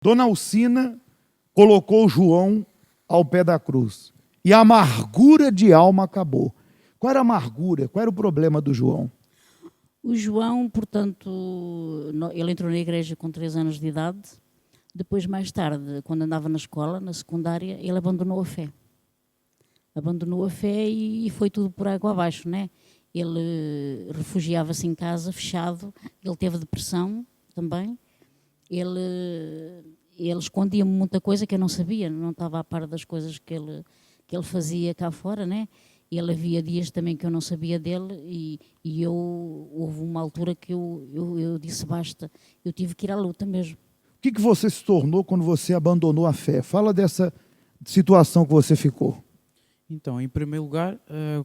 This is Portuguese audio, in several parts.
Dona Alcina colocou João ao pé da cruz. E a amargura de alma acabou. Qual era a amargura? Qual era o problema do João? O João, portanto, ele entrou na igreja com 3 anos de idade. Depois, mais tarde, quando andava na escola, na secundária, ele abandonou a fé. Abandonou a fé e foi tudo por água abaixo, né? Ele refugiava-se em casa, fechado. Ele teve depressão também. Ele escondia-me muita coisa que eu não sabia, não estava a par das coisas que ele fazia cá fora, né? Ele havia dias também que eu não sabia dele e houve uma altura que eu disse basta, eu tive que ir à luta mesmo. O que você se tornou quando você abandonou a fé? Fala dessa situação que você ficou. Então, em primeiro lugar,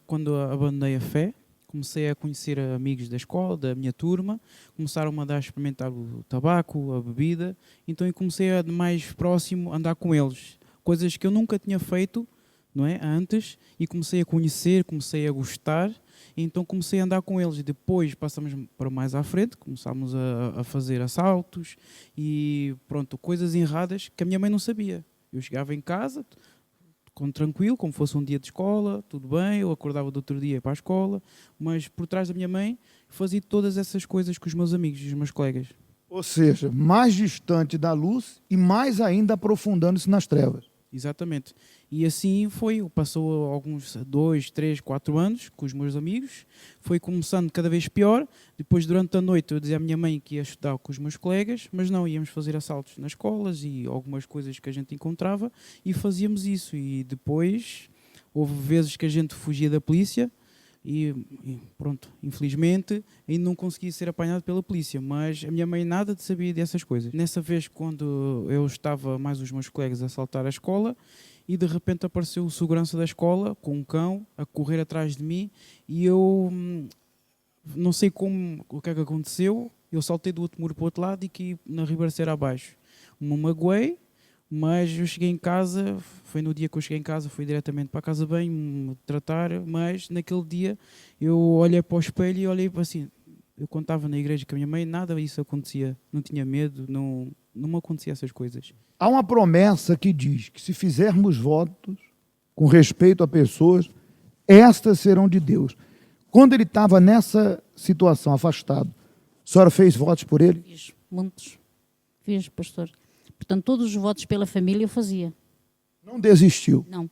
quando abandonei a fé, comecei a conhecer amigos da escola, da minha turma, começaram a mandar experimentar o tabaco, a bebida, então eu comecei a de mais próximo andar com eles, coisas que eu nunca tinha feito, não é, antes, e comecei a conhecer, comecei a gostar, então comecei a andar com eles. Depois passamos para mais à frente, começámos a fazer assaltos e pronto, coisas erradas que a minha mãe não sabia. Eu chegava em casa, tranquilo, como fosse um dia de escola, tudo bem, eu acordava do outro dia para a escola, mas por trás da minha mãe fazia todas essas coisas com os meus amigos e os meus colegas. Ou seja, mais distante da luz e mais ainda aprofundando-se nas trevas. Exatamente. E assim foi, passou alguns 2, 3, 4 anos com os meus amigos, foi começando cada vez pior. Depois, durante a noite, eu dizia à minha mãe que ia estudar com os meus colegas, mas não, íamos fazer assaltos nas escolas e algumas coisas que a gente encontrava e fazíamos isso. E depois, houve vezes que a gente fugia da polícia e pronto, infelizmente, ainda não consegui ser apanhado pela polícia, mas a minha mãe nada de sabia dessas coisas. Nessa vez, quando eu estava mais os meus colegas a assaltar a escola, e de repente apareceu o segurança da escola com um cão a correr atrás de mim e eu não sei como, o que é que aconteceu, eu saltei do outro muro para o outro lado e caí na ribanceira abaixo. Me magoei, mas eu cheguei em casa, foi no dia que eu cheguei em casa, fui diretamente para a casa bem, me tratar, mas naquele dia eu olhei para o espelho e olhei assim, eu quando estava na igreja com a minha mãe, nada disso acontecia, não tinha medo, não me acontecia essas coisas. Há uma promessa que diz que se fizermos votos com respeito a pessoas, estas serão de Deus. Quando ele estava nessa situação, afastado, a senhora fez votos por ele? Fiz muitos, fiz, pastor. Portanto, todos os votos pela família eu fazia. Não desistiu? Não,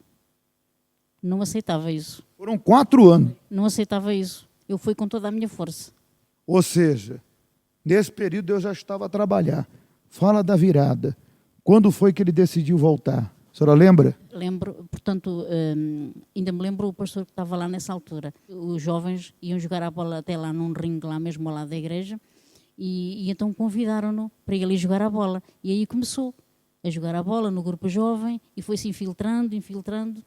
não aceitava isso. Foram 4 anos. Não aceitava isso. Eu fui com toda a minha força. Ou seja, nesse período eu já estava a trabalhar. Fala da virada. Quando foi que ele decidiu voltar? A senhora lembra? Lembro, portanto, ainda me lembro o pastor que estava lá nessa altura. Os jovens iam jogar a bola até lá num ringue, lá mesmo ao lado da igreja, e então convidaram-no para ele ir jogar a bola. E aí começou a jogar a bola no grupo jovem e foi-se infiltrando,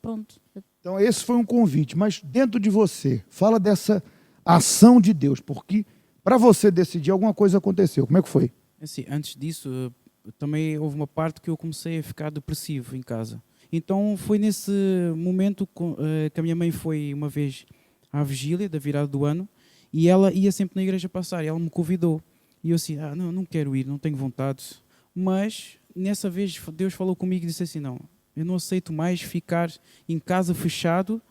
pronto. Então esse foi um convite, mas dentro de você, fala dessa ação de Deus, porque para você decidir alguma coisa aconteceu. Como é que foi? Assim, antes disso, também houve uma parte que eu comecei a ficar depressivo em casa. Então foi nesse momento que a minha mãe foi uma vez à vigília da virada do ano e ela ia sempre na igreja passar e ela me convidou. E eu assim, não quero ir, não tenho vontade. Mas nessa vez Deus falou comigo e disse assim, não, eu não aceito mais ficar em casa fechado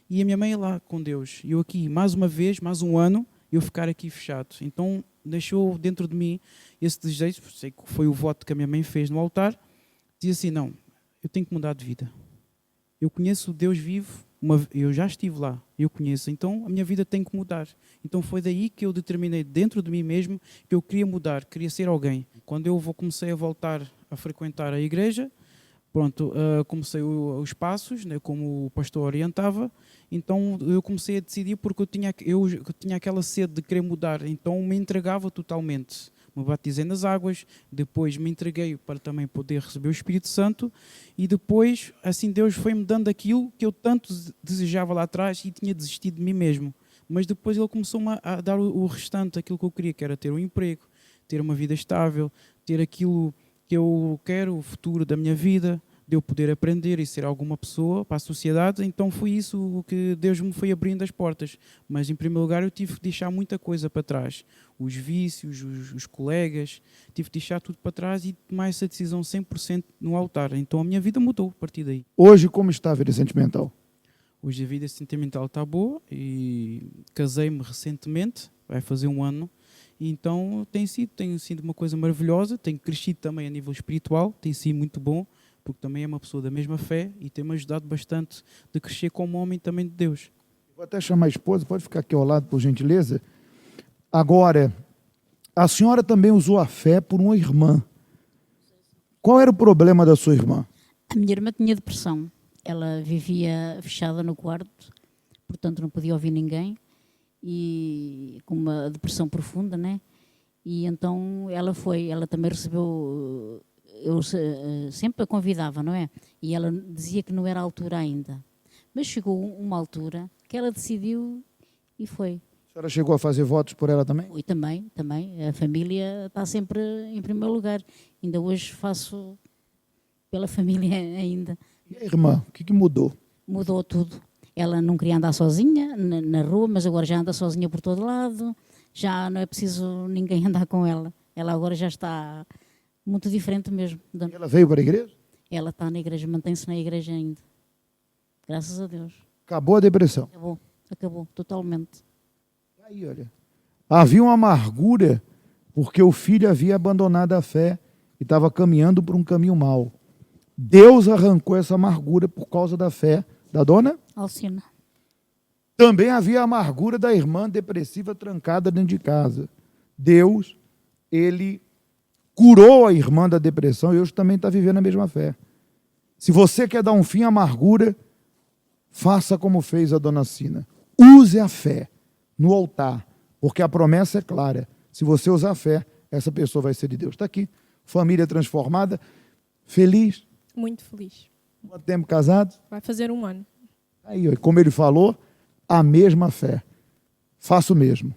e a minha mãe é lá com Deus. E eu aqui, mais uma vez, mais um ano, eu ficar aqui fechado. Então deixou dentro de mim esse desejo, sei que foi o voto que a minha mãe fez no altar, diz assim, não, eu tenho que mudar de vida. Eu conheço o Deus vivo, eu já estive lá, eu conheço, então a minha vida tem que mudar. Então foi daí que eu determinei dentro de mim mesmo que eu queria mudar, queria ser alguém. Quando eu comecei a voltar a frequentar a igreja, pronto, comecei os passos, né, como o pastor orientava, então eu comecei a decidir porque eu tinha aquela sede de querer mudar, então me entregava totalmente. Me batizei nas águas, depois me entreguei para também poder receber o Espírito Santo e depois, assim, Deus foi-me dando aquilo que eu tanto desejava lá atrás e tinha desistido de mim mesmo. Mas depois Ele começou-me a dar o restante, aquilo que eu queria, que era ter um emprego, ter uma vida estável, ter aquilo que eu quero, o futuro da minha vida, de eu poder aprender e ser alguma pessoa para a sociedade. Então foi isso o que Deus me foi abrindo as portas. Mas em primeiro lugar eu tive que deixar muita coisa para trás. Os vícios, os colegas, tive que deixar tudo para trás e tomar essa decisão 100% no altar. Então a minha vida mudou a partir daí. Hoje, como está a vida sentimental? Hoje a vida sentimental está boa e casei-me recentemente, vai fazer 1 ano. E então tem sido uma coisa maravilhosa, tenho crescido também a nível espiritual, tem sido muito bom, porque também é uma pessoa da mesma fé e tem-me ajudado bastante de crescer como homem também de Deus. Vou até chamar a esposa, pode ficar aqui ao lado, por gentileza. Agora, a senhora também usou a fé por uma irmã. Qual era o problema da sua irmã? A minha irmã tinha depressão. Ela vivia fechada no quarto, portanto não podia ouvir ninguém, e com uma depressão profunda, né? E então ela também recebeu, eu sempre a convidava, não é? E ela dizia que não era a altura ainda. Mas chegou uma altura que ela decidiu e foi. A senhora chegou a fazer votos por ela também? E também. A família está sempre em primeiro lugar. Ainda hoje faço pela família ainda. E a irmã, o que mudou? Mudou tudo. Ela não queria andar sozinha na rua, mas agora já anda sozinha por todo lado. Já não é preciso ninguém andar com ela. Ela agora já está muito diferente mesmo. E ela veio para a igreja? Ela está na igreja, mantém-se na igreja ainda. Graças a Deus. Acabou a depressão? Acabou, totalmente. Aí, olha. Havia uma amargura porque o filho havia abandonado a fé e estava caminhando por um caminho mau. Deus arrancou essa amargura por causa da fé da dona Alcina. Também havia a amargura da irmã depressiva trancada dentro de casa. Deus, ele curou a irmã da depressão e hoje também está vivendo a mesma fé. Se você quer dar um fim à amargura, faça como fez a dona Sina. Use a fé no altar, porque a promessa é clara. Se você usar a fé, essa pessoa vai ser de Deus. Está aqui, família transformada, feliz. Muito feliz. Quanto tempo casados? Vai fazer 1 ano. Aí, como ele falou, a mesma fé. Faça o mesmo.